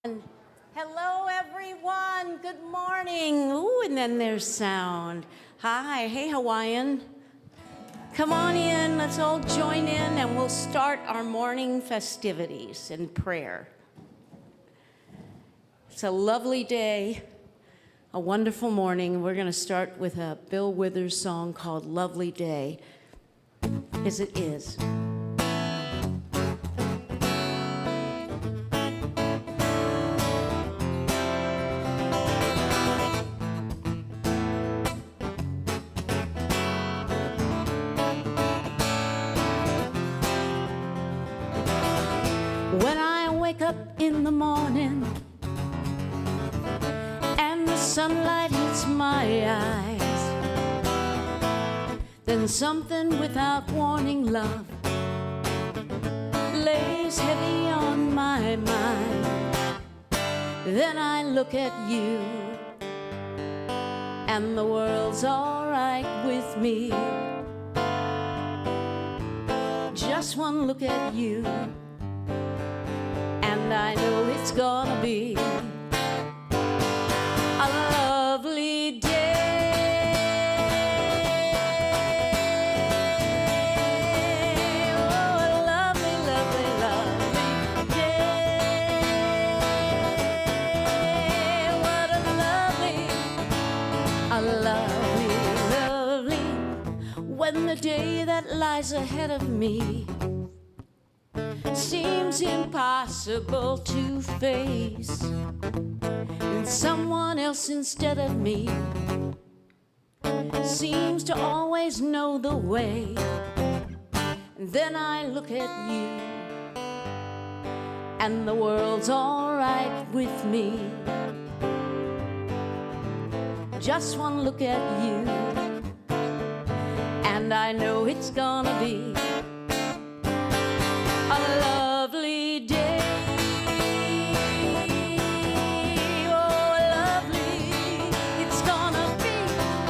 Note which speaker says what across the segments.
Speaker 1: Hello, everyone. Good morning. Ooh, and then there's sound. Hi. Hey, Hawaiian. Come on in. Let's all join in, and we'll start our morning festivities in prayer. It's a lovely day, a wonderful morning. We're going to start with a Bill Withers song called Lovely Day, as it is. When I wake up in the morning and the sunlight hits my eyes, then something without warning, love, lays heavy on my mind. Then I look at you and the world's all right with me. Just one look at you and I know it's gonna be a lovely day. Oh, a lovely, lovely, lovely day. What a lovely, lovely, when the day that lies ahead of me seems impossible to face, and someone else instead of me seems to always know the way. And then I look at you and the world's all right with me. Just one look at you and I know it's gonna be a lovely day. Oh, lovely, it's gonna be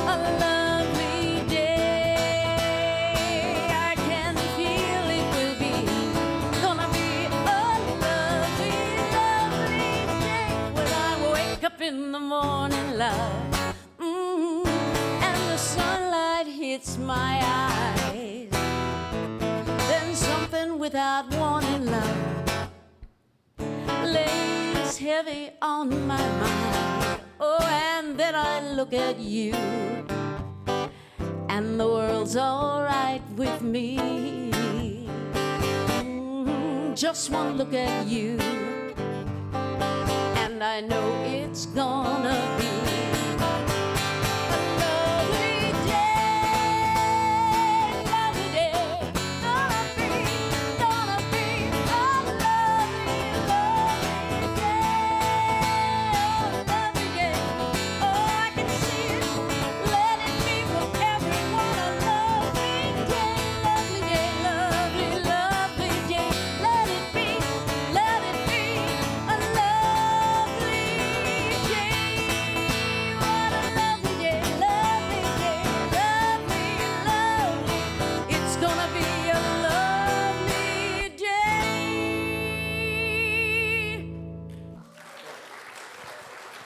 Speaker 1: a lovely day. I can feel it will be, gonna be a lovely, lovely day. When I wake up in the morning, love, and the sunlight hits my eyes, then something without warning, love, lays heavy on my mind. Oh, and then I look at you and the world's all right with me. Just one look at you and I know it's gonna be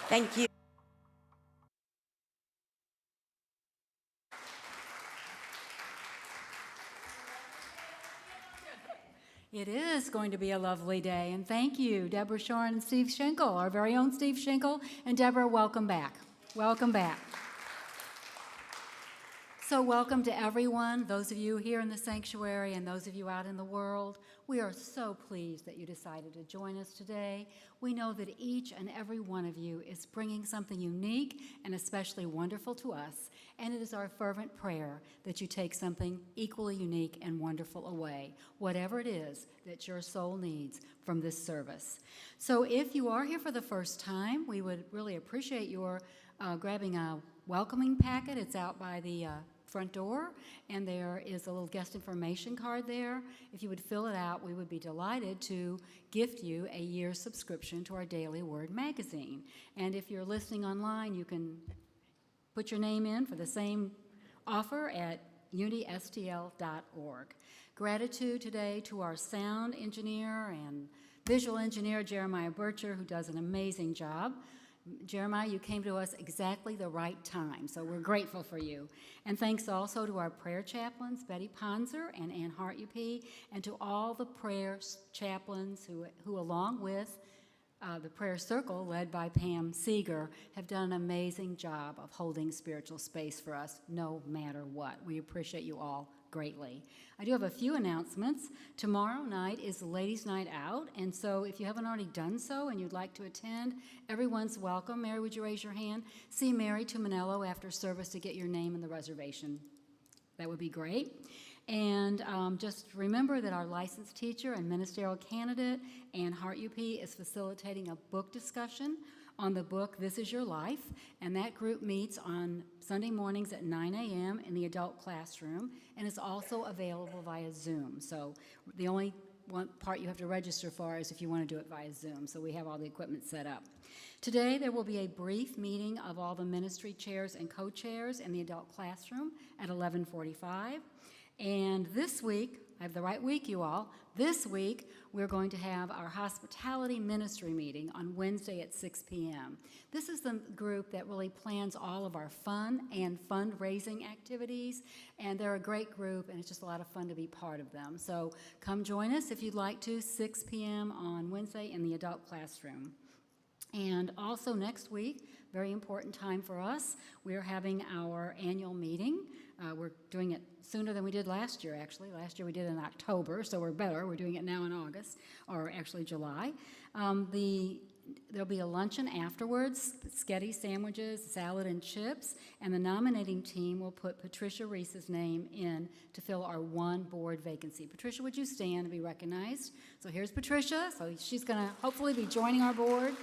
Speaker 1: Thank you.
Speaker 2: It is going to be a lovely day, and thank you, Deborah, Sharn, and Steve Schenkel, our very own Steve Schenkel. And Deborah, welcome back. Welcome back. So welcome to everyone, those of you here in the sanctuary and those of you out in the world. We are so pleased that you decided to join us today. We know that each and every one of you is bringing something unique and especially wonderful to us, and it is our fervent prayer that you take something equally unique and wonderful away, whatever it is that your soul needs from this service. So if you are here for the first time, we would really appreciate your grabbing a welcoming packet. It's out by the front door, and there is a little guest information card there. If you would fill it out, we would be delighted to gift you a year's subscription to our Daily Word magazine. And if you're listening online, you can put your name in for the same offer at unistl.org. Gratitude today to our sound engineer and visual engineer Jeremiah Bircher, who does an amazing job. Jeremiah, you came to us exactly the right time, so we're grateful for you. And thanks also to our prayer chaplains, Betty Ponzar and Ann Hart UP, and to all the prayer chaplains who along with the prayer circle led by Pam Seger, have done an amazing job of holding spiritual space for us no matter what. We appreciate you all greatly. I do have a few announcements. Tomorrow night is the Ladies' Night Out, and so if you haven't already done so and you'd like to attend, everyone's welcome. Mary, would you raise your hand? See Mary Tuminello after service to get your name in the reservation. That would be great. And just remember that our licensed teacher and ministerial candidate, Ann Hart UP, is facilitating a book discussion on the book This Is Your Life, and that group meets on Sunday mornings at 9 a.m. in the adult classroom, and is also available via Zoom. So the only one part you have to register for is if you want to do it via Zoom, so we have all the equipment set up. Today there will be a brief meeting of all the ministry chairs and co-chairs in the adult classroom at 11:45. And this week, I have the right week, you all. This week, we're going to have our hospitality ministry meeting on Wednesday at 6 p.m. This is the group that really plans all of our fun and fundraising activities, and they're a great group, and it's just a lot of fun to be part of them. So come join us if you'd like to, 6 p.m. on Wednesday in the adult classroom. And also next week, very important time for us, we're having our annual meeting. We're doing it sooner than we did last year, actually. Last year we did it in October, so we're better. We're doing it now in August, or actually July. There'll be a luncheon afterwards, spaghetti sandwiches, salad and chips, and the nominating team will put Patricia Reese's name in to fill our one board vacancy. Patricia, would you stand and be recognized? So here's Patricia. So she's going to hopefully be joining our board.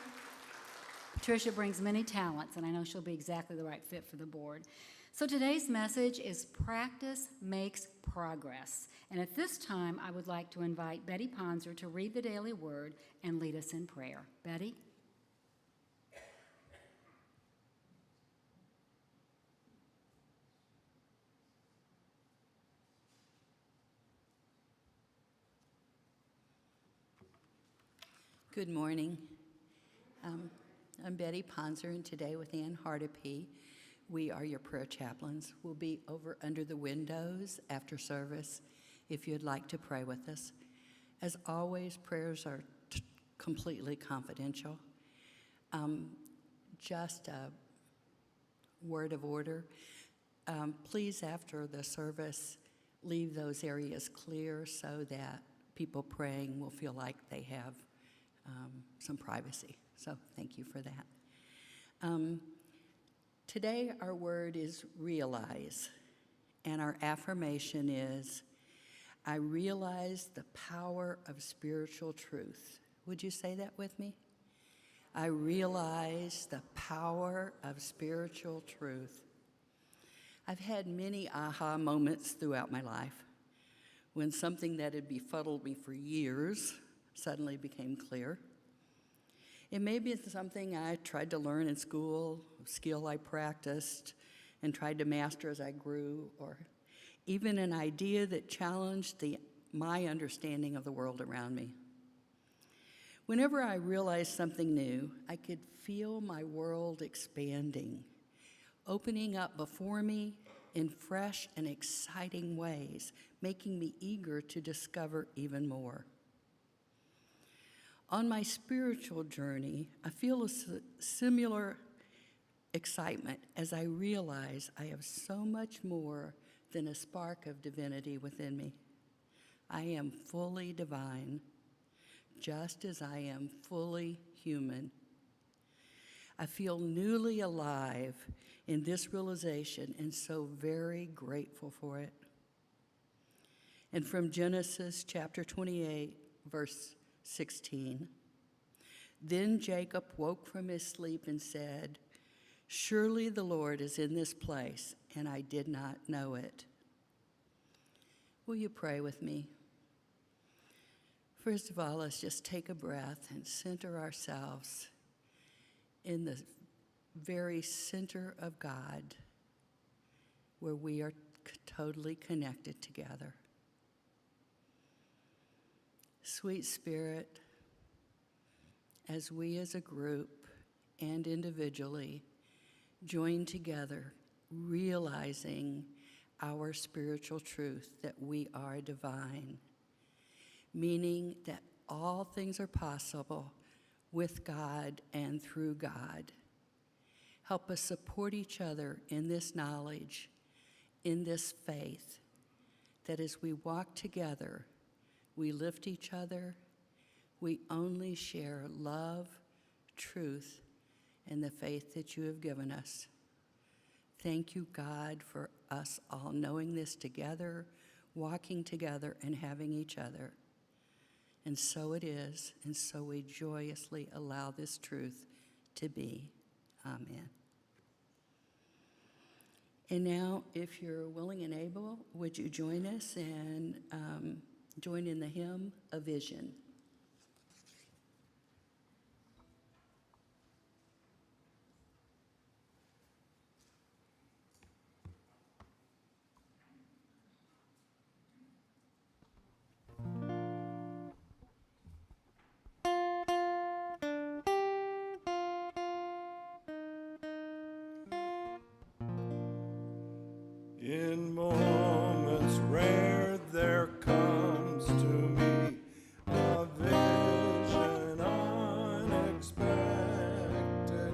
Speaker 2: Patricia brings many talents, and I know she'll be exactly the right fit for the board. So today's message is Practice Makes Progress. And at this time, I would like to invite Betty Ponzar to read the daily word and lead us in prayer. Betty?
Speaker 3: Good morning. I'm Betty Ponzar, and today with Ann Hart UP, we are your prayer chaplains. We'll be over under the windows after service if you'd like to pray with us. As always, prayers are completely confidential. Just a word of order. Please, after the service, leave those areas clear so that people praying will feel like they have some privacy. So thank you for that. Today our word is realize, and our affirmation is, I realize the power of spiritual truth. Would you say that with me? I realize the power of spiritual truth. I've had many aha moments throughout my life when something that had befuddled me for years suddenly became clear. It may be something I tried to learn in school, a skill I practiced and tried to master as I grew, or even an idea that challenged my understanding of the world around me. Whenever I realized something new, I could feel my world expanding, opening up before me in fresh and exciting ways, making me eager to discover even more. On my spiritual journey, I feel a similar excitement as I realize I have so much more than a spark of divinity within me. I am fully divine, just as I am fully human. I feel newly alive in this realization and so very grateful for it. And from Genesis chapter 28, verse 16. Then Jacob woke from his sleep and said, surely the Lord is in this place, and I did not know it. Will you pray with me? First of all, let's just take a breath and center ourselves in the very center of God, where we are totally connected together. Sweet Spirit, as we as a group and individually join together, realizing our spiritual truth that we are divine, meaning that all things are possible with God and through God. Help us support each other in this knowledge, in this faith, that as we walk together, we lift each other, we only share love, truth, and the faith that you have given us. Thank you, God, for us all knowing this together, walking together, and having each other. And so it is, and so we joyously allow this truth to be. Amen. And now, if you're willing and able, would you join us and join in the hymn, A Vision?
Speaker 4: In moments rare there comes to me a vision unexpected.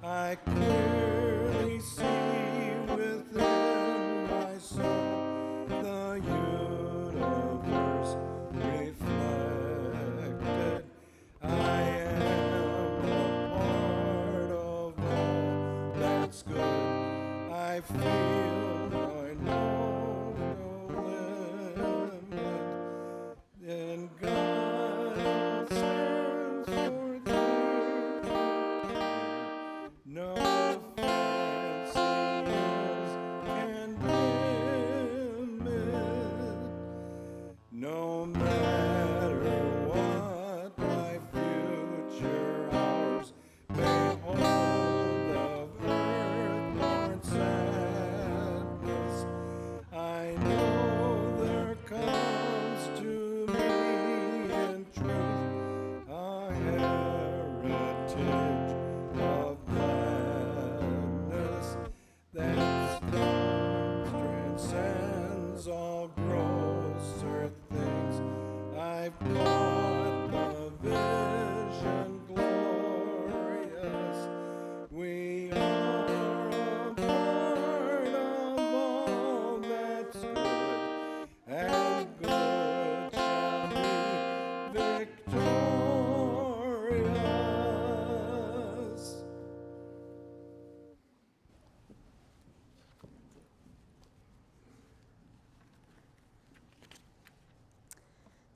Speaker 4: I clearly see within my soul the universe reflected. I am a part of all that's good. I feel I know no limit, and God stands for thee. No fancy years can dim it, no matter what my future hours may hold of earth-born sadness. I know there comes to me in truth a heritage of gladness that transcends all grosser things. I've caught the vision glorious. We are a part of all that's good, and good shall be victorious.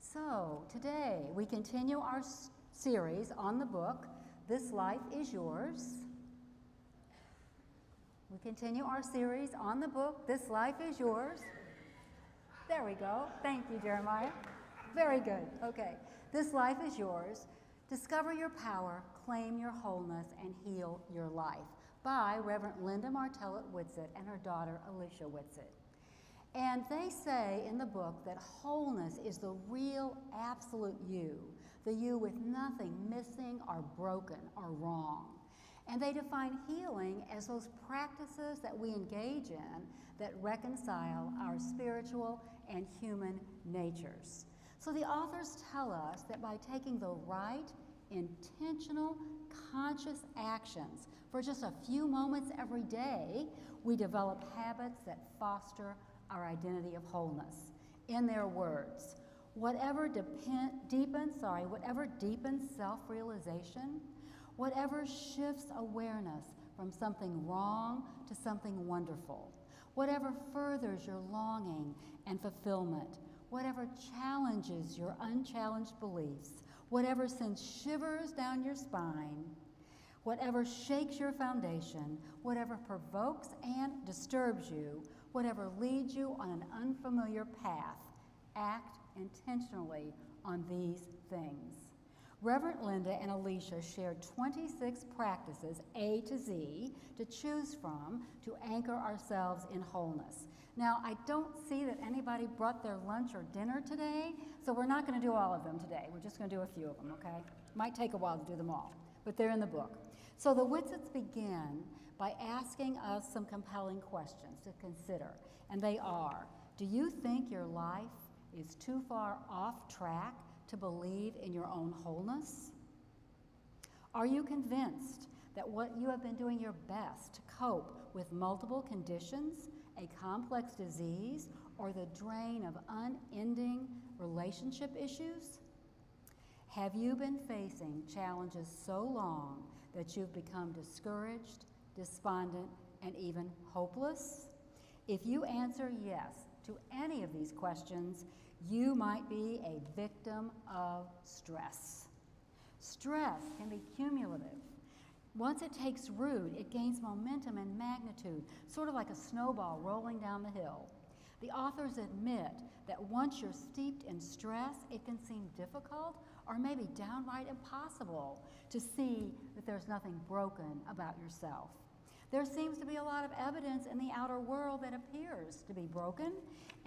Speaker 2: So, today we continue our series on the book, This Life is Yours. We continue our series on the book, This Life is Yours. There we go. Thank you, Jeremiah. Very good. Okay. This Life is Yours. Discover your power, claim your wholeness, and heal your life by Reverend Linda Martellett-Whitsitt and her daughter Alicia Whitsitt. And they say in the book that wholeness is the real absolute you, the you with nothing missing or broken or wrong. And they define healing as those practices that we engage in that reconcile our spiritual and human natures. So the authors tell us that by taking the right, intentional, conscious actions for just a few moments every day, we develop habits that foster our identity of wholeness. In their words, whatever deepens self-realization, whatever shifts awareness from something wrong to something wonderful, whatever furthers your longing and fulfillment, whatever challenges your unchallenged beliefs, whatever sends shivers down your spine, whatever shakes your foundation, whatever provokes and disturbs you, whatever leads you on an unfamiliar path, act intentionally on these things. Reverend Linda and Alicia shared 26 practices, A to Z, to choose from to anchor ourselves in wholeness. Now, I don't see that anybody brought their lunch or dinner today, so we're not going to do all of them today. We're just going to do a few of them, okay? Might take a while to do them all, but they're in the book. So the Whitsits begin by asking us some compelling questions to consider, and they are, do you think your life is too far off track to believe in your own wholeness? Are you convinced that what you have been doing your best to cope with multiple conditions, a complex disease, or the drain of unending relationship issues? Have you been facing challenges so long that you've become discouraged, despondent, and even hopeless? If you answer yes to any of these questions, you might be a victim of stress. Stress can be cumulative. Once it takes root, it gains momentum and magnitude, sort of like a snowball rolling down the hill. The authors admit that once you're steeped in stress, it can seem difficult or maybe downright impossible to see that there's nothing broken about yourself. There seems to be a lot of evidence in the outer world that appears to be broken,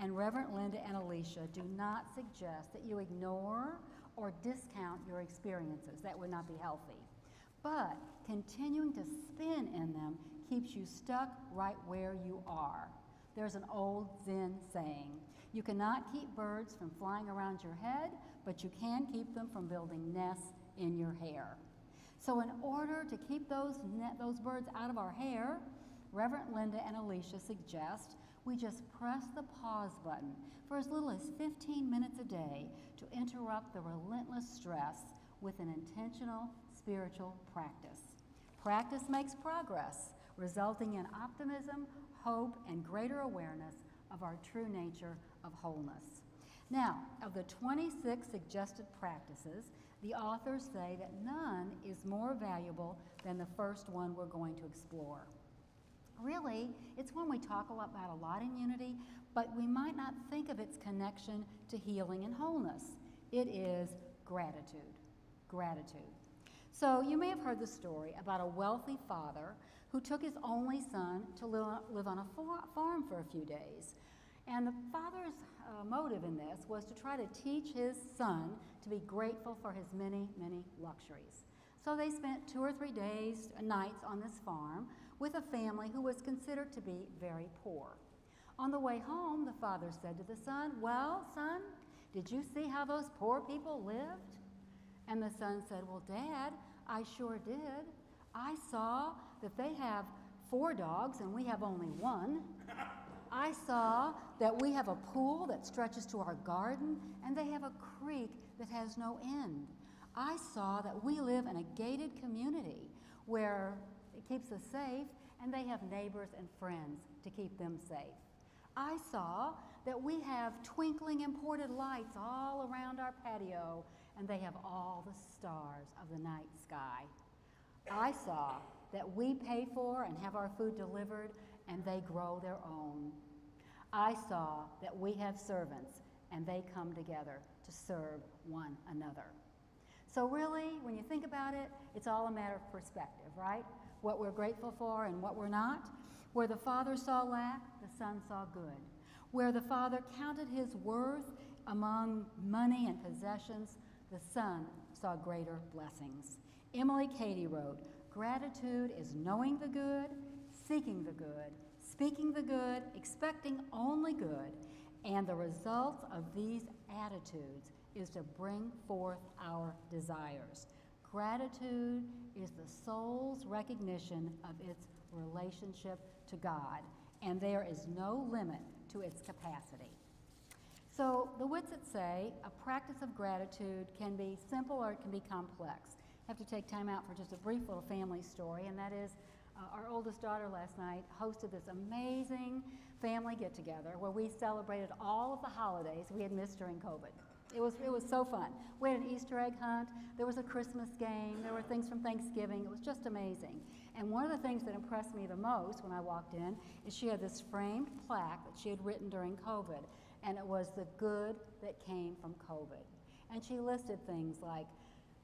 Speaker 2: and Reverend Linda and Alicia do not suggest that you ignore or discount your experiences. That would not be healthy. But continuing to spin in them keeps you stuck right where you are. There's an old Zen saying, you cannot keep birds from flying around your head, but you can keep them from building nests in your hair. So in order to keep those birds out of our hair, Reverend Linda and Alicia suggest we just press the pause button for as little as 15 minutes a day to interrupt the relentless stress with an intentional spiritual practice. Practice makes progress, resulting in optimism, hope, and greater awareness of our true nature of wholeness. Now, of the 26 suggested practices, the authors say that none is more valuable than the first one we're going to explore. Really, it's one we talk about a lot in Unity, but we might not think of its connection to healing and wholeness. It is gratitude. Gratitude. So you may have heard the story about a wealthy father who took his only son to live on a farm for a few days. And the father's motive in this was to try to teach his son to be grateful for his many, many luxuries. So they spent 2 or 3 days, nights on this farm with a family who was considered to be very poor. On the way home, the father said to the son, well, son, did you see how those poor people lived? And the son said, well, Dad, I sure did. I saw that they have 4 dogs and we have only 1. I saw that we have a pool that stretches to our garden and they have a creek that has no end. I saw that we live in a gated community where it keeps us safe and they have neighbors and friends to keep them safe. I saw that we have twinkling imported lights all around our patio and they have all the stars of the night sky. I saw that we pay for and have our food delivered and they grow their own. I saw that we have servants and they come together to serve one another. So really, when you think about it, it's all a matter of perspective, right? What we're grateful for and what we're not. Where the father saw lack, the son saw good. Where the father counted his worth among money and possessions, the son saw greater blessings. Emily Cady wrote, gratitude is knowing the good, seeking the good, speaking the good, expecting only good, and the results of these attitudes is to bring forth our desires. Gratitude is the soul's recognition of its relationship to God, and there is no limit to its capacity. So the Whitsits say a practice of gratitude can be simple or it can be complex. I have to take time out for just a brief little family story, and that is our oldest daughter last night hosted this amazing family get-together where we celebrated all of the holidays we had missed during COVID. It was so fun. We had an Easter egg hunt, there was a Christmas game, there were things from Thanksgiving. It was just amazing. And one of the things that impressed me the most when I walked in is she had this framed plaque that she had written during COVID, and it was the good that came from COVID. And she listed things like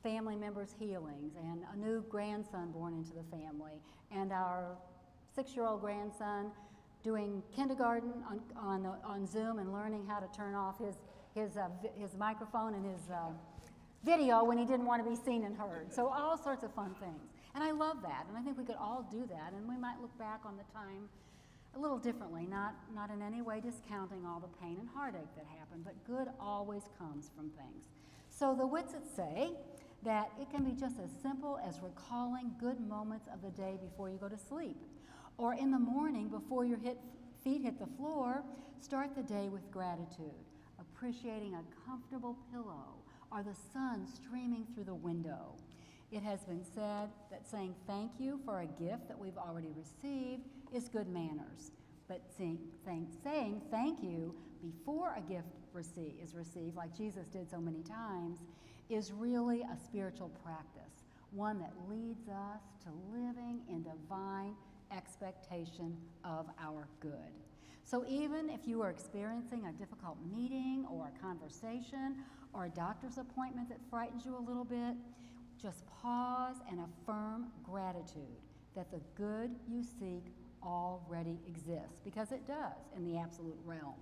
Speaker 2: family members' healings and a new grandson born into the family, and our 6-year-old grandson doing kindergarten on Zoom and learning how to turn off his microphone and his video when he didn't want to be seen and heard. So all sorts of fun things. And I love that, and I think we could all do that, and we might look back on the time a little differently, not in any way discounting all the pain and heartache that happened, but good always comes from things. So the Whitsits say that it can be just as simple as recalling good moments of the day before you go to sleep. Or in the morning, before your feet hit the floor, start the day with gratitude, appreciating a comfortable pillow or the sun streaming through the window. It has been said that saying thank you for a gift that we've already received is good manners, but saying thank you before a gift is received, like Jesus did so many times, is really a spiritual practice, one that leads us to living in divine expectation of our good. So even if you are experiencing a difficult meeting or a conversation or a doctor's appointment that frightens you a little bit, just pause and affirm gratitude that the good you seek already exists, because it does in the absolute realm.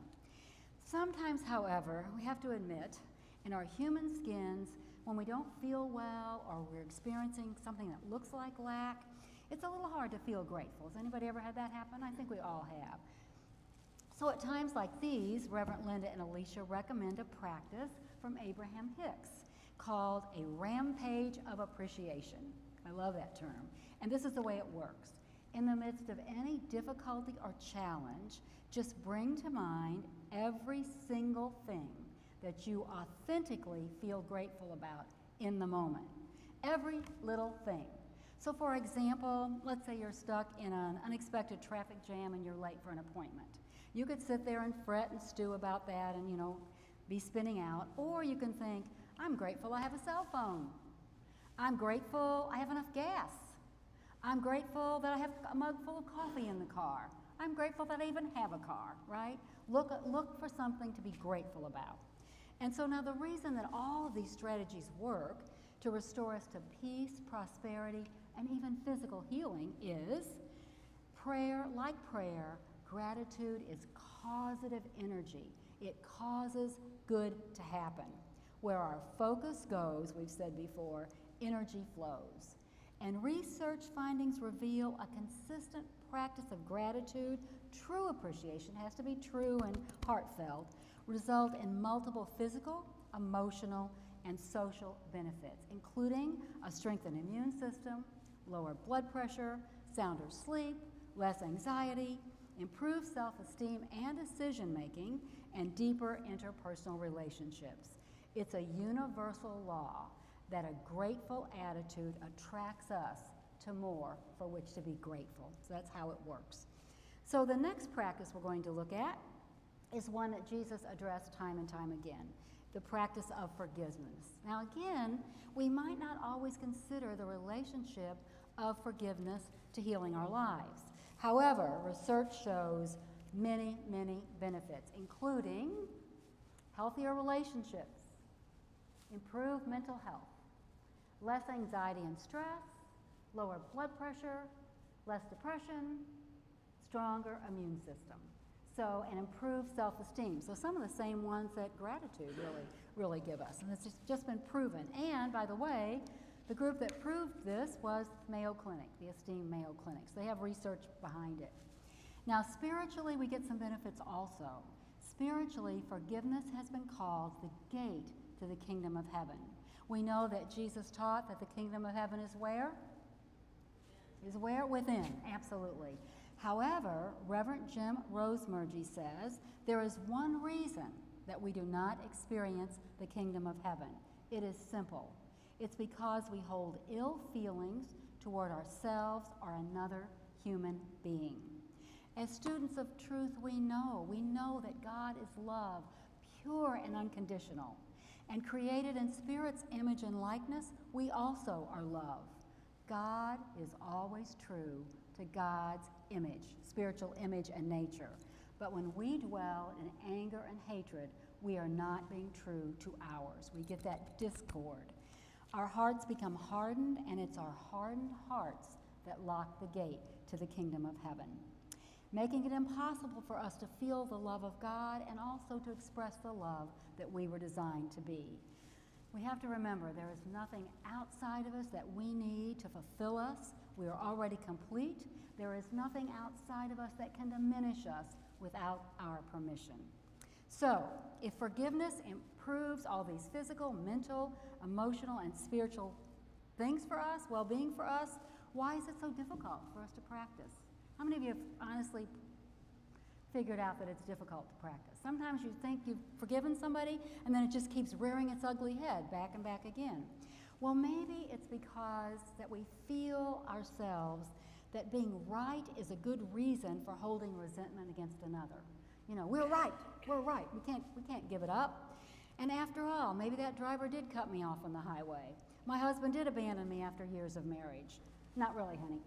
Speaker 2: Sometimes, however, we have to admit, in our human skins, when we don't feel well or we're experiencing something that looks like lack, it's a little hard to feel grateful. Has anybody ever had that happen? I think we all have. So at times like these, Reverend Linda and Alicia recommend a practice from Abraham Hicks called a rampage of appreciation. I love that term. And this is the way it works. In the midst of any difficulty or challenge, just bring to mind every single thing that you authentically feel grateful about in the moment. Every little thing. So for example, let's say you're stuck in an unexpected traffic jam and you're late for an appointment. You could sit there and fret and stew about that and, be spinning out. Or you can think, I'm grateful I have a cell phone. I'm grateful I have enough gas. I'm grateful that I have a mug full of coffee in the car. I'm grateful that I even have a car, right? Look for something to be grateful about. And so now the reason that all of these strategies work to restore us to peace, prosperity, and even physical healing is prayer. Like prayer, gratitude is causative energy. It causes good to happen. Where our focus goes, we've said before, energy flows. And research findings reveal a consistent practice of gratitude, true appreciation, has to be true and heartfelt, result in multiple physical, emotional, and social benefits, including a strengthened immune system, lower blood pressure, sounder sleep, less anxiety, improved self-esteem and decision-making, and deeper interpersonal relationships. It's a universal law that a grateful attitude attracts us to more for which to be grateful. So that's how it works. So the next practice we're going to look at is one that Jesus addressed time and time again, the practice of forgiveness. Now again, we might not always consider the relationship of forgiveness to healing our lives. However, research shows many, many benefits, including healthier relationships, improved mental health, less anxiety and stress, lower blood pressure, less depression, stronger immune system. So, and improved self-esteem. So some of the same ones that gratitude really give us. And it's just been proven. And by the way, the group that proved this was Mayo Clinic, the esteemed Mayo Clinic. So they have research behind it. Now, spiritually, we get some benefits also. Spiritually, forgiveness has been called the gate to the kingdom of heaven. We know that Jesus taught that the kingdom of heaven is where? Is where? Within, absolutely. However, Reverend Jim Rosemergy says there is one reason that we do not experience the kingdom of heaven. It is simple. It's because we hold ill feelings toward ourselves or another human being. As students of truth, we know that God is love, pure and unconditional. And created in Spirit's image and likeness, we also are love. God is always true to God's image, spiritual image and nature. But when we dwell in anger and hatred, we are not being true to ours. We get that discord. Our hearts become hardened, and it's our hardened hearts that lock the gate to the kingdom of heaven, making it impossible for us to feel the love of God and also to express the love that we were designed to be. We have to remember there is nothing outside of us that we need to fulfill us. We are already complete. There is nothing outside of us that can diminish us without our permission. So, if forgiveness improves all these physical, mental, emotional, and spiritual things for us, well-being for us, why is it so difficult for us to practice? How many of you have honestly figured out that it's difficult to practice? Sometimes you think you've forgiven somebody, and then it just keeps rearing its ugly head back and back again. Well, maybe it's because that we feel ourselves that being right is a good reason for holding resentment against another. You know, we're right, we can't give it up. And after all, maybe that driver did cut me off on the highway. My husband did abandon me after years of marriage. Not really, honey.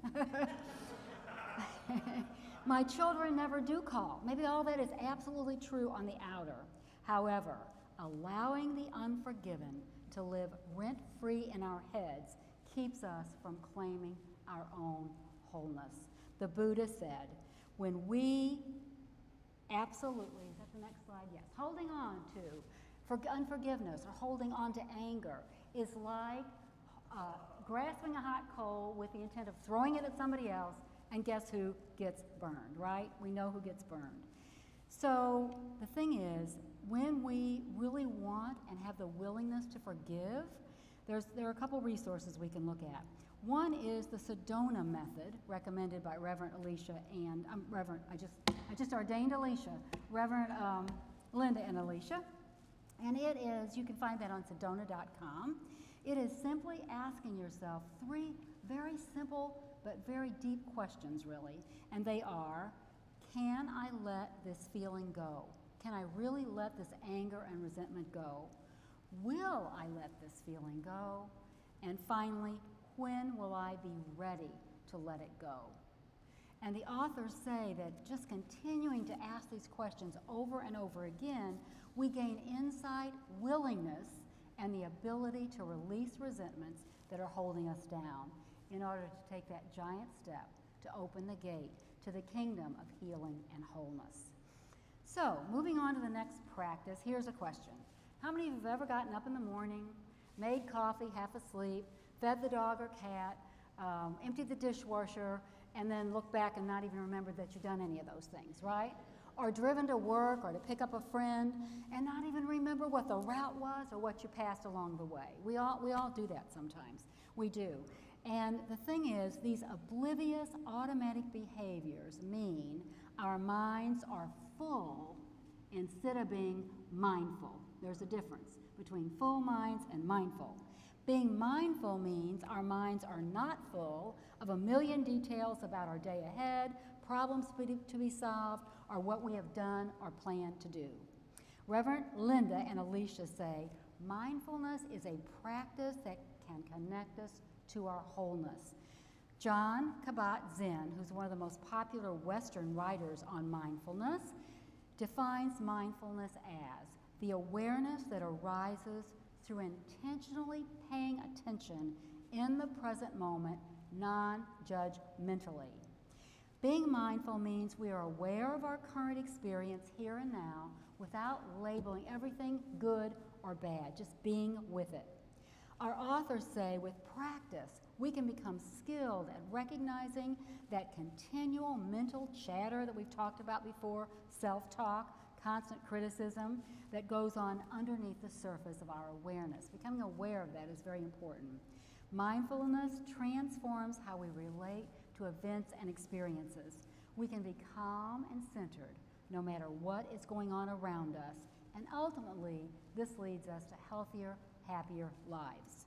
Speaker 2: My children never do call. Maybe all that is absolutely true on the outer. However, allowing the unforgiven to live rent-free in our heads keeps us from claiming our own wholeness. The Buddha said, when we absolutely, is that the next slide? Yes. Holding on to unforgiveness or holding on to anger is like grasping a hot coal with the intent of throwing it at somebody else, and guess who gets burned, right? We know who gets burned. So the thing is, when we really want and have the willingness to forgive, there are a couple resources we can look at. One is the Sedona method, recommended by Reverend Alicia and I just ordained Alicia, Reverend Linda and Alicia, and it is, you can find that on sedona.com. It is simply asking yourself 3 very simple but very deep questions, really, and they are, can I let this feeling go? Can I really let this anger and resentment go? Will I let this feeling go? And finally, when will I be ready to let it go? And the authors say that just continuing to ask these questions over and over again, we gain insight, willingness, and the ability to release resentments that are holding us down in order to take that giant step to open the gate to the kingdom of healing and wholeness. So, moving on to the next practice, here's a question. How many of you have ever gotten up in the morning, made coffee half asleep, fed the dog or cat, emptied the dishwasher, and then looked back and not even remembered that you'd done any of those things, right? Or driven to work or to pick up a friend and not even remember what the route was or what you passed along the way. We all do that sometimes. We do. And the thing is, these oblivious automatic behaviors mean our minds are full instead of being mindful. There's a difference between full minds and mindful. Being mindful means our minds are not full of a million details about our day ahead, problems to be solved, or what we have done or plan to do. Reverend Linda and Alicia say, mindfulness is a practice that can connect us to our wholeness. Jon Kabat-Zinn, who's one of the most popular Western writers on mindfulness, defines mindfulness as the awareness that arises through intentionally paying attention in the present moment, non-judgmentally. Being mindful means we are aware of our current experience here and now without labeling everything good or bad, just being with it. Our authors say with practice, we can become skilled at recognizing that continual mental chatter that we've talked about before, self-talk, constant criticism that goes on underneath the surface of our awareness. Becoming aware of that is very important. Mindfulness transforms how we relate to events and experiences. We can be calm and centered no matter what is going on around us, and ultimately, this leads us to healthier, happier lives.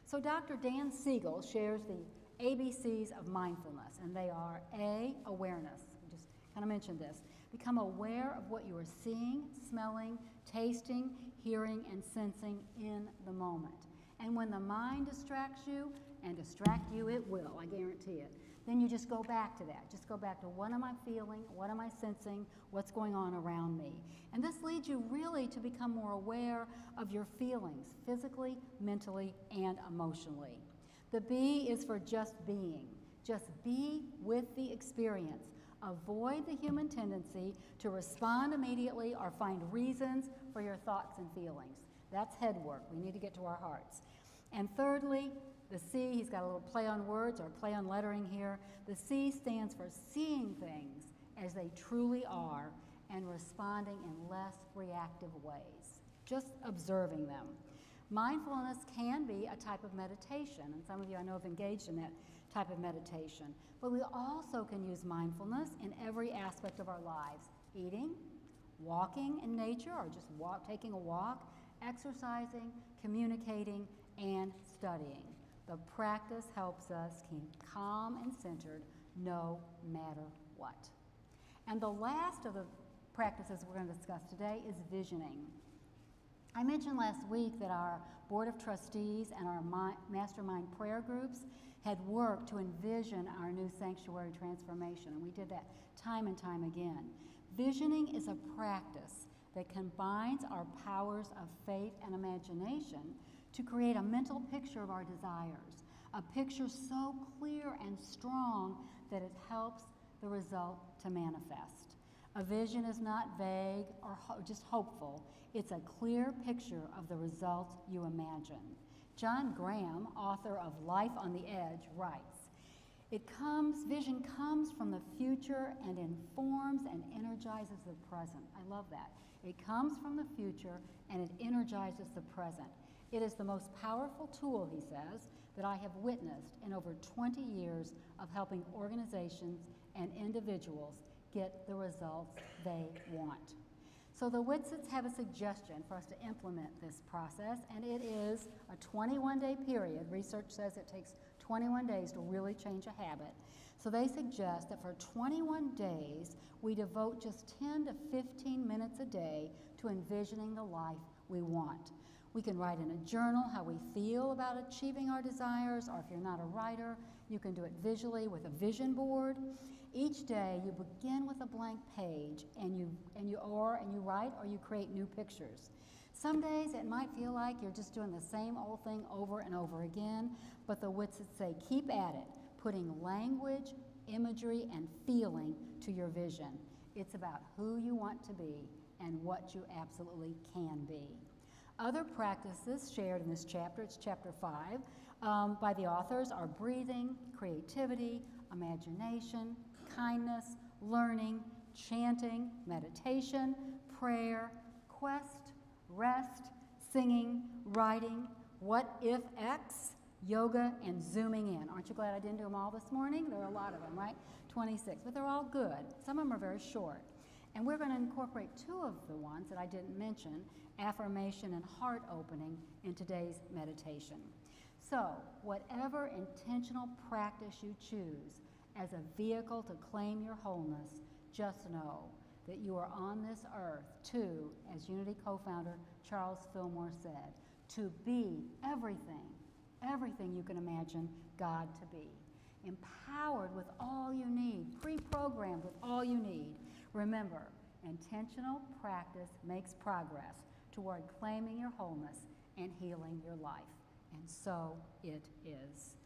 Speaker 2: So Dr. Dan Siegel shares the ABCs of mindfulness, and they are A, awareness. I just kind of mentioned this. Become aware of what you are seeing, smelling, tasting, hearing, and sensing in the moment. And when the mind distracts you, and distract you it will, I guarantee it, then you just go back to that. Just go back to what am I feeling, what am I sensing, what's going on around me. And this leads you really to become more aware of your feelings, physically, mentally, and emotionally. The B is for just being. Just be with the experience. Avoid the human tendency to respond immediately or find reasons for your thoughts and feelings. That's head work. We need to get to our hearts. And thirdly, the C, he's got a little play on words or play on lettering here. The C stands for seeing things as they truly are and responding in less reactive ways, just observing them. Mindfulness can be a type of meditation, and some of you I know have engaged in that type of meditation. But we also can use mindfulness in every aspect of our lives: eating, walking in nature, or just taking a walk, exercising, communicating, and studying. The practice helps us keep calm and centered no matter what. And the last of the practices we're going to discuss today is visioning. I mentioned last week that our Board of Trustees and our mastermind prayer groups had worked to envision our new sanctuary transformation, and we did that time and time again. Visioning is a practice that combines our powers of faith and imagination to create a mental picture of our desires, a picture so clear and strong that it helps the result to manifest. A vision is not vague or just hopeful. It's a clear picture of the results you imagine. John Graham, author of Life on the Edge, writes, vision comes from the future and informs and energizes the present. I love that. It comes from the future and it energizes the present. It is the most powerful tool, he says, that I have witnessed in over 20 years of helping organizations and individuals get the results they want. So the Whitsits have a suggestion for us to implement this process, and it is a 21-day period. Research says it takes 21 days to really change a habit. So they suggest that for 21 days, we devote just 10 to 15 minutes a day to envisioning the life we want. We can write in a journal how we feel about achieving our desires, or if you're not a writer, you can do it visually with a vision board. Each day you begin with a blank page and you write or you create new pictures. Some days it might feel like you're just doing the same old thing over and over again, but the Whitsits say keep at it, putting language, imagery, and feeling to your vision. It's about who you want to be and what you absolutely can be. Other practices shared in this chapter, it's chapter 5, by the authors are breathing, creativity, imagination, kindness, learning, chanting, meditation, prayer, quest, rest, singing, writing, what if X, yoga, and zooming in. Aren't you glad I didn't do them all this morning? There are a lot of them, right? 26, but they're all good. Some of them are very short. And we're going to incorporate two of the ones that I didn't mention, affirmation and heart opening, in today's meditation. So, whatever intentional practice you choose as a vehicle to claim your wholeness, just know that you are on this earth to, as Unity co-founder Charles Fillmore said, to be everything you can imagine God to be. Empowered with all you need, pre-programmed with all you need. Remember, intentional practice makes progress toward claiming your wholeness and healing your life. And so it is.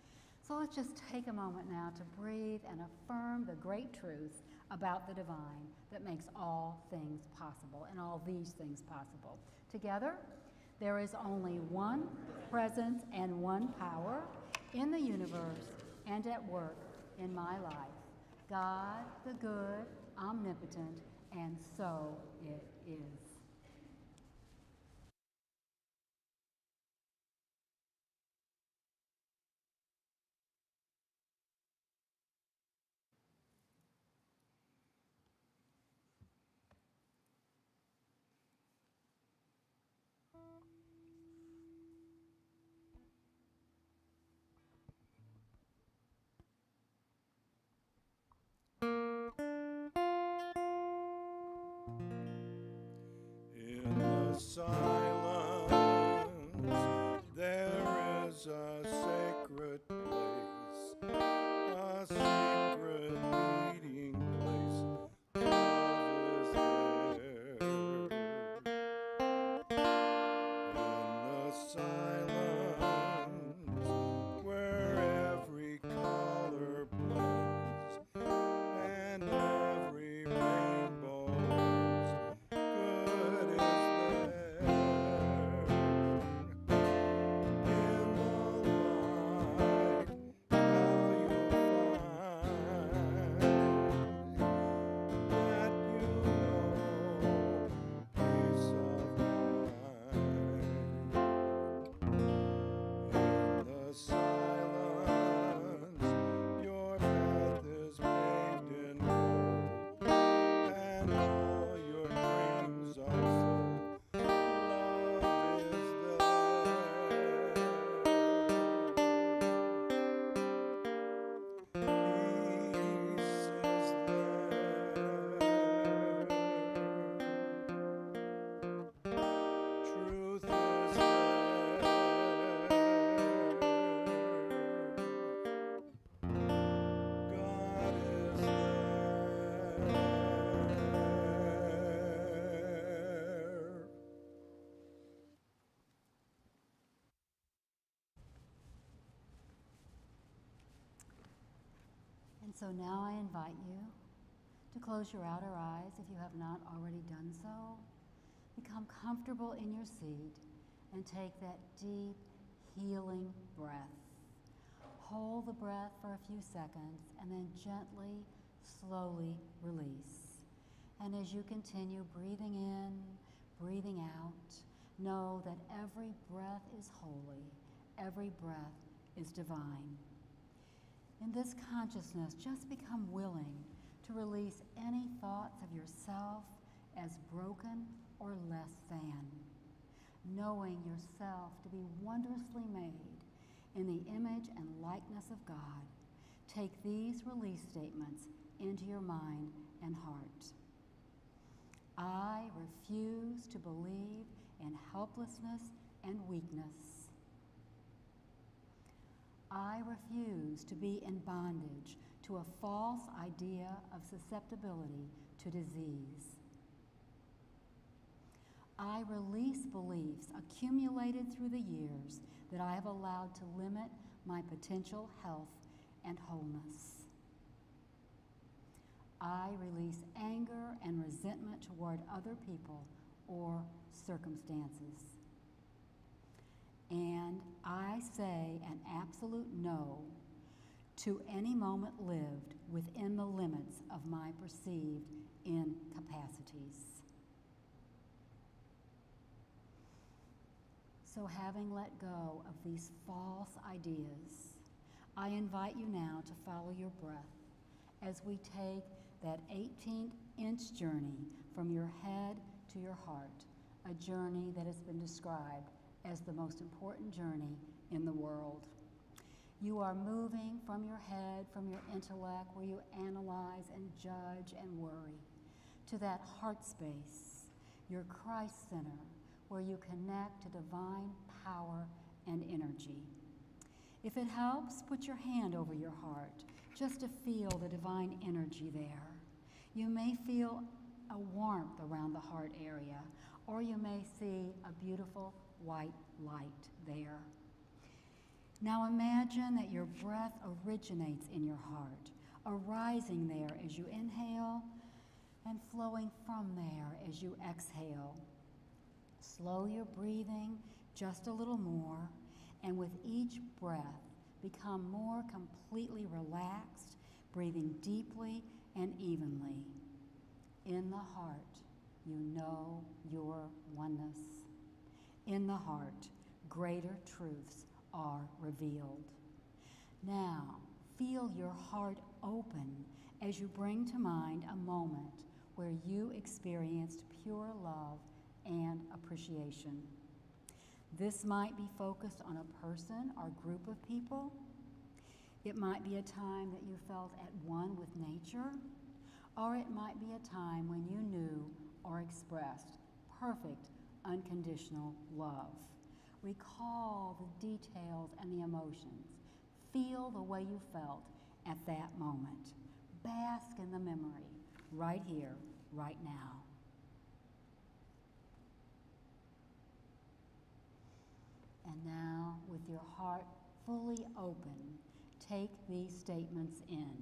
Speaker 2: So let's just take a moment now to breathe and affirm the great truth about the divine that makes all things possible and all these things possible. Together, there is only one presence and one power in the universe and at work in my life. God, the good, omnipotent, and so it is.
Speaker 4: In the silence, there is a sacred place, a secret meeting place. Love is there. In the silence, where every color blends and every rainbow is good is there.
Speaker 2: And so now I invite you to close your outer eyes if you have not already done so. Become comfortable in your seat and take that deep, healing breath. Hold the breath for a few seconds and then gently, slowly release. And as you continue breathing in, breathing out, know that every breath is holy, every breath is divine. In this consciousness, just become willing to release any thoughts of yourself as broken or less than, knowing yourself to be wondrously made in the image and likeness of God. Take these release statements into your mind and heart. I refuse to believe in helplessness and weakness. I refuse to be in bondage to a false idea of susceptibility to disease. I release beliefs accumulated through the years that I have allowed to limit my potential health and wholeness. I release anger and resentment toward other people or circumstances. And I say an absolute no to any moment lived within the limits of my perceived incapacities. So having let go of these false ideas, I invite you now to follow your breath as we take that 18-inch journey from your head to your heart, a journey that has been described as the most important journey in the world. You are moving from your head, from your intellect, where you analyze and judge and worry, to that heart space, your Christ center, where you connect to divine power and energy. If it helps, put your hand over your heart, just to feel the divine energy there. You may feel a warmth around the heart area, or you may see a beautiful white light there. Now imagine that your breath originates in your heart, arising there as you inhale and flowing from there as you exhale. Slow your breathing just a little more, and with each breath, become more completely relaxed, breathing deeply and evenly. In the heart, you know your oneness. In the heart, greater truths are revealed. Now, feel your heart open as you bring to mind a moment where you experienced pure love and appreciation. This might be focused on a person or group of people. It might be a time that you felt at one with nature, or it might be a time when you knew or expressed perfect, unconditional love. Recall the details and the emotions. Feel the way you felt at that moment. Bask in the memory, right here, right now. And now, with your heart fully open, take these statements in.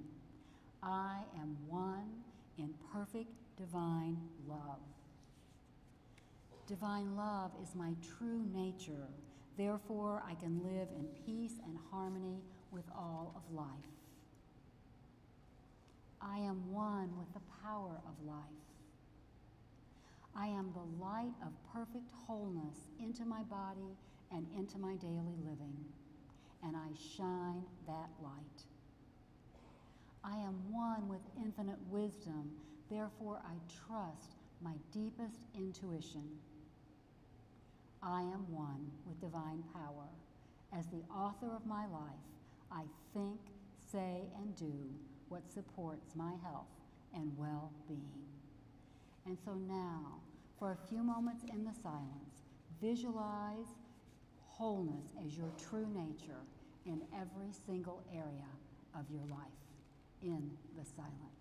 Speaker 2: I am one in perfect divine love. Divine love is my true nature. Therefore, I can live in peace and harmony with all of life. I am one with the power of life. I am the light of perfect wholeness into my body and into my daily living, and I shine that light. I am one with infinite wisdom, therefore I trust my deepest intuition. I am one with divine power. As the author of my life, I think, say, and do what supports my health and well-being. And so now, for a few moments in the silence, visualize wholeness as your true nature in every single area of your life in the silence.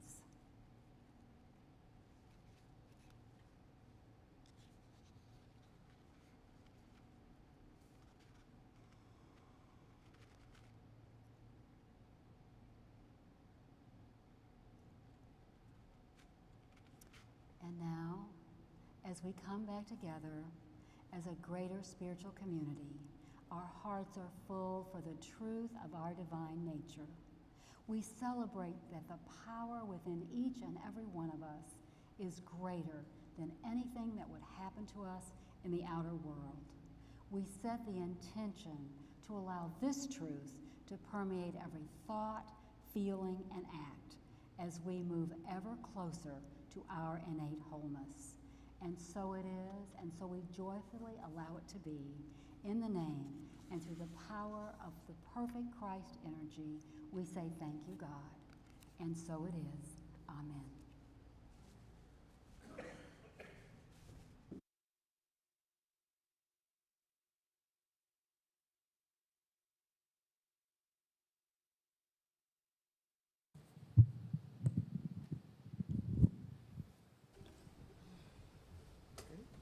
Speaker 2: As we come back together as a greater spiritual community, our hearts are full for the truth of our divine nature. We celebrate that the power within each and every one of us is greater than anything that would happen to us in the outer world. We set the intention to allow this truth to permeate every thought, feeling, and act as we move ever closer to our innate wholeness. And so it is, and so we joyfully allow it to be, in the name and through the power of the perfect Christ energy, we say thank you, God. And so it is. Amen.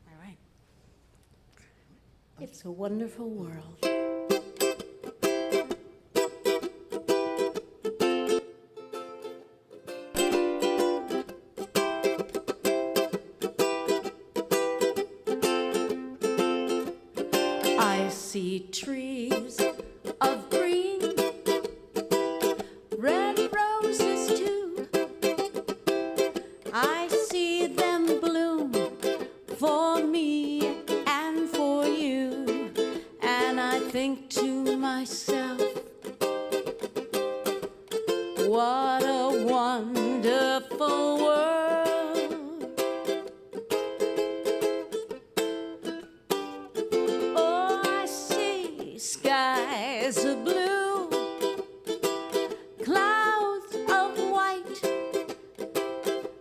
Speaker 1: All right. It's a wonderful world. I see trees of green, red roses too. I see them bloom for me and for you, and I think to myself, what a wonderful world. Oh, I see skies of blue, clouds of white,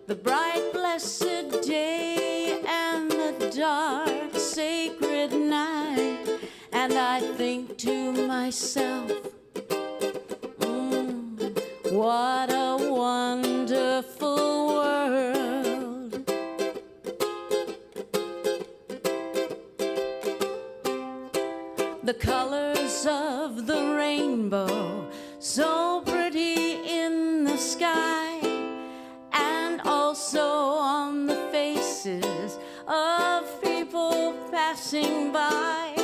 Speaker 1: the bright blessed day and the dark sacred night, and I think to myself, what a wonderful world. The colors of the rainbow, so pretty in the sky, and also on the faces of people passing by.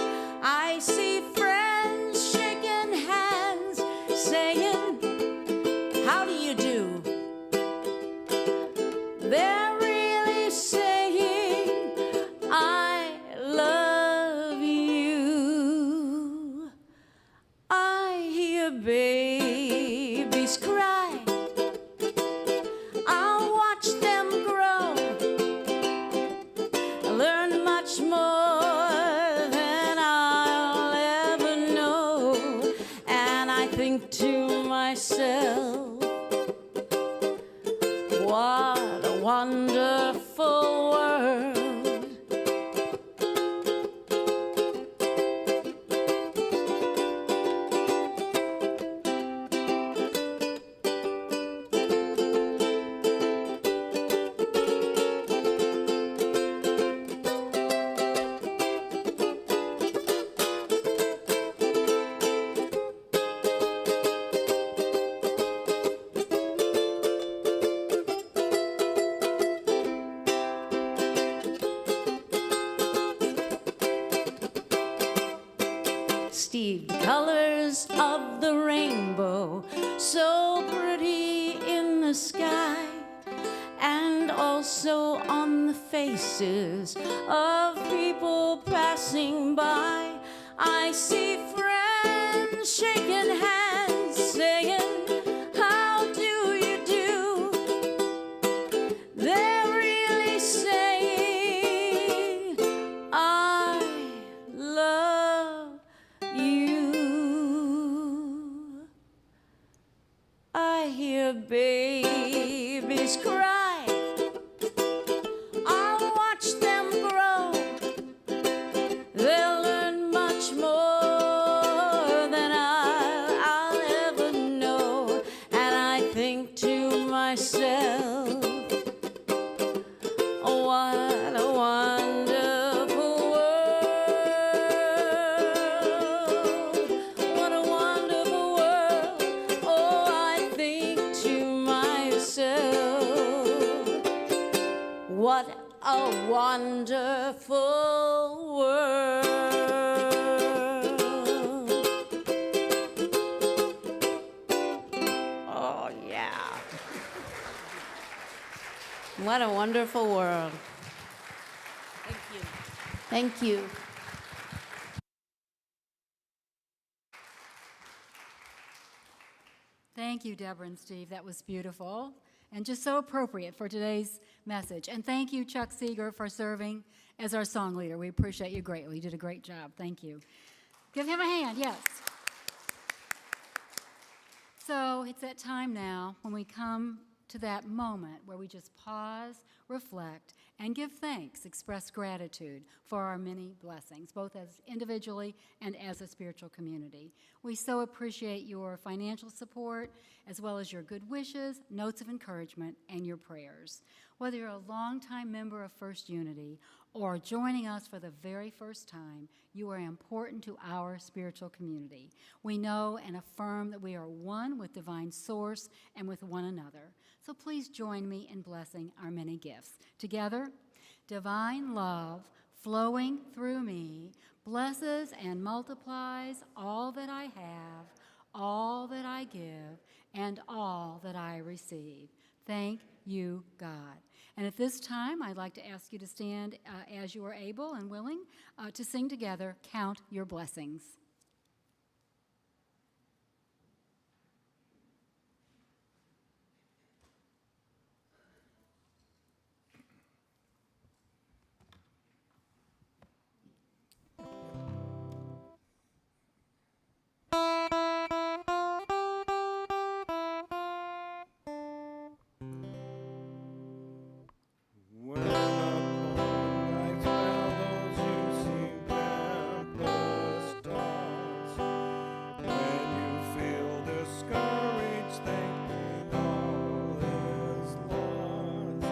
Speaker 1: I see friends shaking hands, saying, how do you do? They're really saying, I love you. I hear babies cry. I'll watch them grow. I learn much more than I'll ever know. And I think to myself, what a wonderful world. Steve, the colors of the rainbow, so pretty in the sky, and also on the faces of people passing by. I see friends shaking hands, saying, how do you do? They're really saying, I love you. I hear babies cry. I'll watch them grow. They'll learn much more than I'll ever know. And I think to myself, what a wonderful world. What a wonderful world. Oh, I think to myself, what a wonderful world. Oh, yeah. What a wonderful world. Thank you. Thank you.
Speaker 2: Thank you, Deborah and Steve. That was beautiful and just so appropriate for today's message. And thank you, Chuck Seger, for serving as our song leader. We appreciate you greatly. You did a great job. Thank you. Give him a hand, yes. So it's that time now when we come to that moment where we just pause, reflect, and give thanks, express gratitude for our many blessings, both as individually and as a spiritual community. We so appreciate your financial support, as well as your good wishes, notes of encouragement, and your prayers. Whether you're a longtime member of First Unity or joining us for the very first time, you are important to our spiritual community. We know and affirm that we are one with divine source and with one another. So please join me in blessing our many gifts. Together, divine love flowing through me blesses and multiplies all that I have, all that I give, and all that I receive. Thank you, God. And at this time, I'd like to ask you to stand as you are able and willing to sing together, Count Your Blessings.
Speaker 4: When upon life's billows you seem tempestuous, when you feel discouraged, thinking all is lost,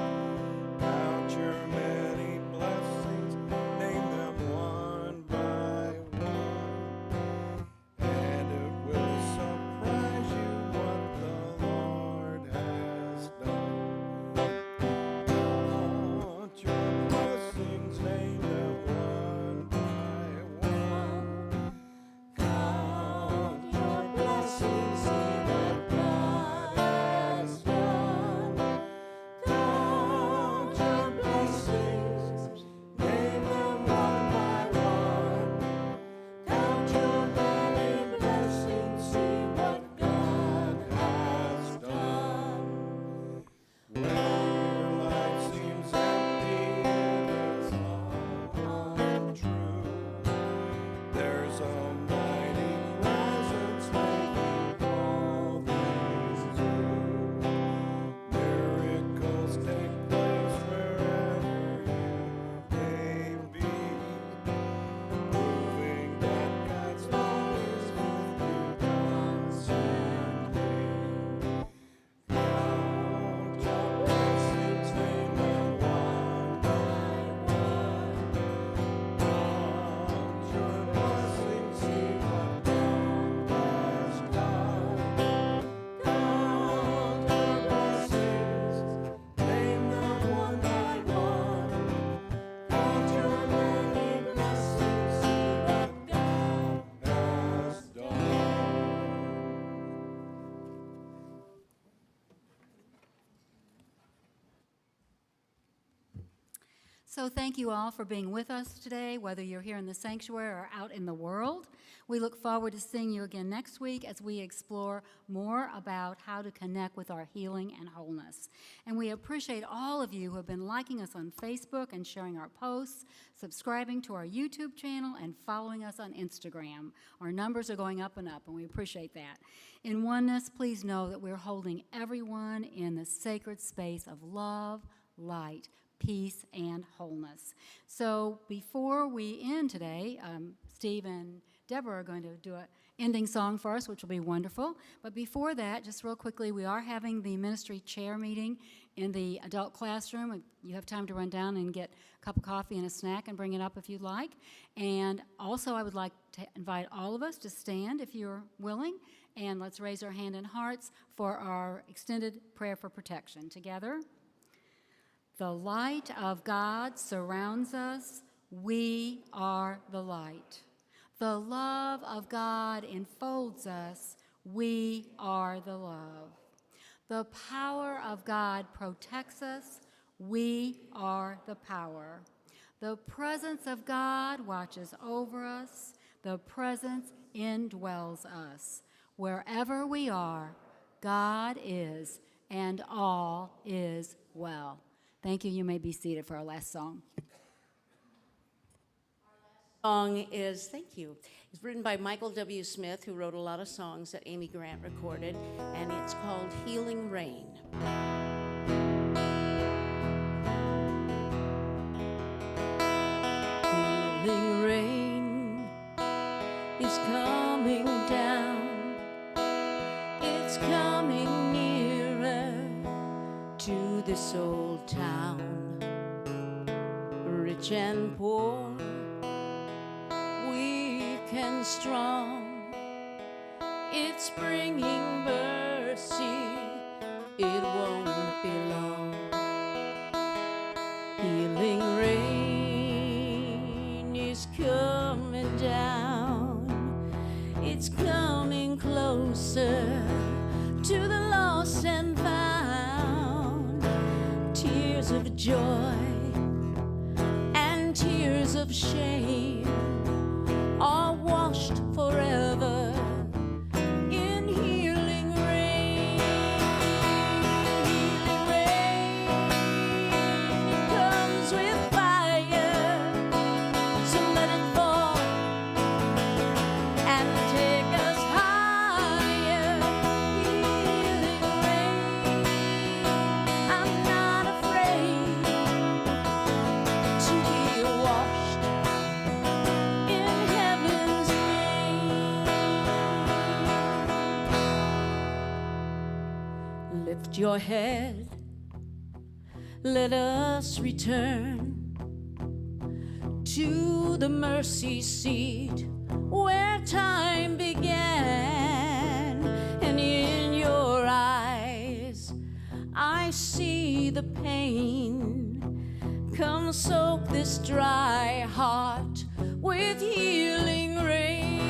Speaker 4: count your many blessings, name them one by one, and it will surprise you what the Lord has done. Count your blessings, name them one by one. Count your blessings, see what God has done. Count your blessings, name them one by one. Count your many blessings, see what God has done. When your life seems empty, it is all untrue. There's a mighty presence making all things new. Miracles take place wherever you may be, proving that God's love is with you constantly. Count your blessings, name them one by one. Count your blessings, see what God has done. Count your blessings, name them one by one. Count your many blessings, see what God has done.
Speaker 2: So thank you all for being with us today, whether you're here in the sanctuary or out in the world. We look forward to seeing you again next week as we explore more about how to connect with our healing and wholeness. And we appreciate all of you who have been liking us on Facebook and sharing our posts, subscribing to our YouTube channel, and following us on Instagram. Our numbers are going up and up, and we appreciate that. In oneness, please know that we're holding everyone in the sacred space of love, light, peace, and wholeness. So before we end today, Steve and Deborah are going to do an ending song for us, which will be wonderful. But before that, just real quickly, we are having the ministry chair meeting in the adult classroom. You have time to run down and get a cup of coffee and a snack and bring it up if you'd like. And also, I would like to invite all of us to stand if you're willing, and let's raise our hand and hearts for our extended prayer for protection. Together. The light of God surrounds us. We are the light. The love of God enfolds us. We are the love. The power of God protects us. We are the power. The presence of God watches over us. The presence indwells us. Wherever we are, God is, and all is well. Thank you. You may be seated for our last song.
Speaker 1: Song is, thank you, it's written by Michael W. Smith, who wrote a lot of songs that Amy Grant recorded, and it's called Healing Rain. Healing rain is coming down. It's coming nearer to this old town, rich and poor, weak and strong. It's bringing mercy, it won't be long. Healing rain is coming down. It's coming closer to the lost and found. Tears of joy and tears of shame are washed forever in healing rain. Healing rain, it comes with fire, so let it fall and take us higher. Healing rain, I'm not afraid to be washed in heaven's rain. Lift your head, let us return to the mercy seat where time began. And in your eyes I see the pain. Come soak this dry heart with healing rain.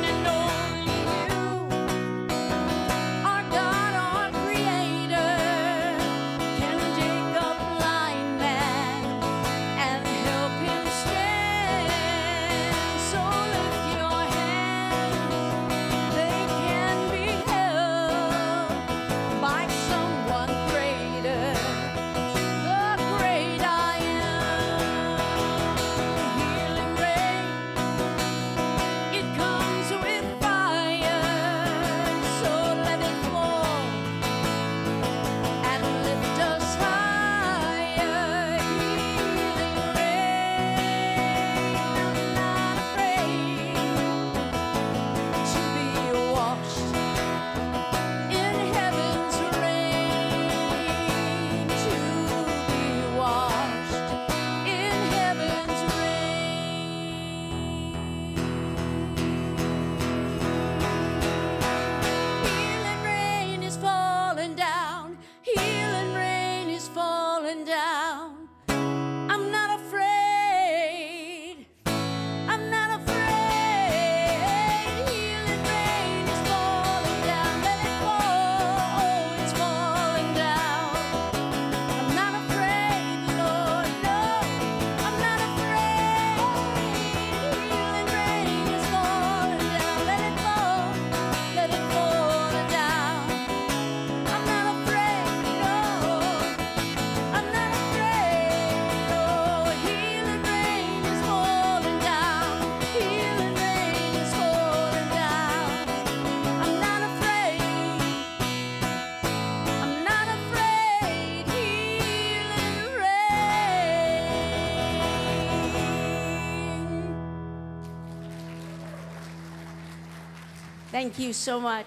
Speaker 1: And only you, our God, our Creator, can take a blind man and help him stand. So lift your hands, they can be held by someone greater, the great I am. Healing rain, it comes with fire, so let it fall and lift us higher. Healing rain, I'm not afraid to be washed in heaven's rain, to be washed in heaven's rain. Healing rain is falling down. Healing rain is falling down. I'm not afraid. I'm not afraid. Healing rain is falling down. Let it fall. Oh, it's falling down. I'm not afraid, Lord. No, I'm not afraid. Healing rain is falling down. Let it fall. Let it fall down. I'm not afraid. No, I'm not afraid. Oh, healing rain is falling down. Healing rain is falling down. I'm not afraid. I'm not afraid. Healing rain. Thank you so much.